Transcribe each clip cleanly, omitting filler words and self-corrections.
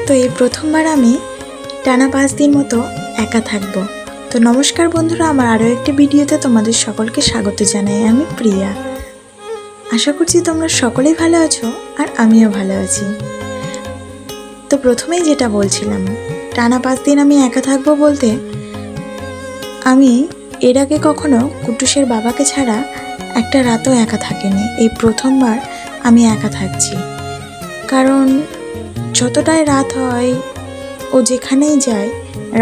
তো এই প্রথমবার আমি টানা 5 দিন মতো একা থাকবো। তো নমস্কার বন্ধুরা, আমার আরও একটি ভিডিওতে তোমাদের সকলকে স্বাগত জানাই। আমি প্রিয়া। আশা করছি তোমরা সকলেই ভালো আছো আর আমিও ভালো আছি। তো প্রথমেই যেটা বলছিলাম, টানা 5 দিন আমি একা থাকবো বলতে, আমি এর আগে কখনো কুট্টুসের বাবাকে ছাড়া একটা রাতও একা থাকিনি। এই প্রথমবার আমি একা থাকছি। কারণ যতটাই রাত হয়, ও যেখানেই যায়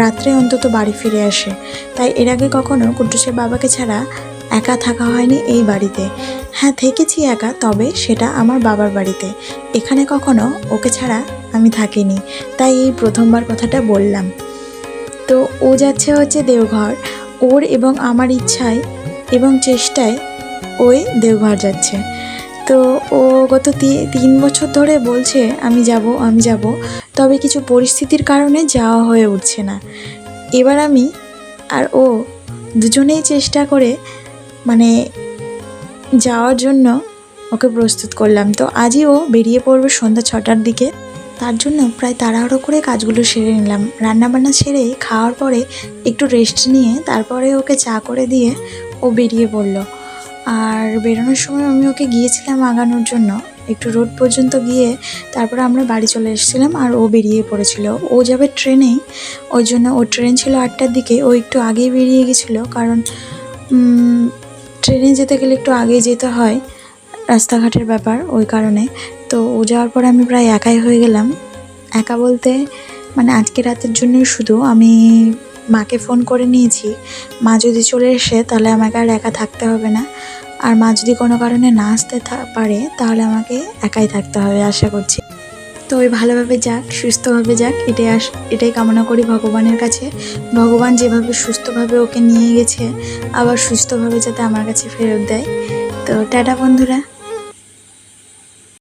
রাত্রে অন্তত বাড়ি ফিরে আসে। তাই এর আগে কখনো কুট্টুসের বাবাকে ছাড়া একা থাকা হয়নি এই বাড়িতে। হ্যাঁ, থেকেছি একা, তবে সেটা আমার বাবার বাড়িতে। এখানে কখনো ওকে ছাড়া আমি থাকিনি, তাই এই প্রথমবার কথাটা বললাম। তো ও যাচ্ছে দেওঘর। ওর এবং আমার ইচ্ছায় এবং চেষ্টায় ওই দেওঘর যাচ্ছে। তো ও গত 3 বছর ধরে বলছে আমি যাব, তবে কিছু পরিস্থিতির কারণে যাওয়া হয়ে উঠছে না। এবার আমি আর ও দুজনেই চেষ্টা করে যাওয়ার জন্য ওকে প্রস্তুত করলাম। তো আজই ও বেরিয়ে পড়বে সন্ধ্যা 6টার দিকে। তার জন্য প্রায় তাড়াহুড়ো করে কাজগুলো সেরে নিলাম। রান্নাবান্না সেরে খাওয়ার পরে একটু রেস্ট নিয়ে তারপরে ওকে চা করে দিয়ে ও বেরিয়ে পড়লো। আর বেরোনোর সময় আমি ওকে গিয়েছিলাম আগানোর জন্য, একটু রোড পর্যন্ত গিয়ে তারপরে আমরা বাড়ি চলে এসেছিলাম। আর ও বেরিয়ে পড়েছিল, ও যাবে ট্রেনেই। ওই জন্য ওর ট্রেন ছিল 8টার দিকে। ও একটু আগেই বেরিয়ে গেছিলো, কারণ ট্রেনে যেতে গেলে একটু আগেই যেতে হয়, রাস্তাঘাটের ব্যাপার, ওই কারণে। তো ও যাওয়ার পরে আমি প্রায় একাই হয়ে গেলাম। একা বলতে আজকে রাতের জন্যই শুধু আমি মাকে ফোন করে নিয়েছি। মা যদি চলে এসে তাহলে আমাকে আর একা থাকতে হবে না। আর মা যদি কোনো কারণে না আসতে পারে তাহলে আমাকে একাই থাকতে হবে আশা করছি। তো ওই ভালোভাবে যাক, সুস্থভাবে যাক, এটাই কামনা করি ভগবানের কাছে। ভগবান যেভাবে সুস্থভাবে ওকে নিয়ে গেছে, আবার সুস্থভাবে যাতে আমার কাছে ফেরত দেয়। তো টাটা বন্ধুরা।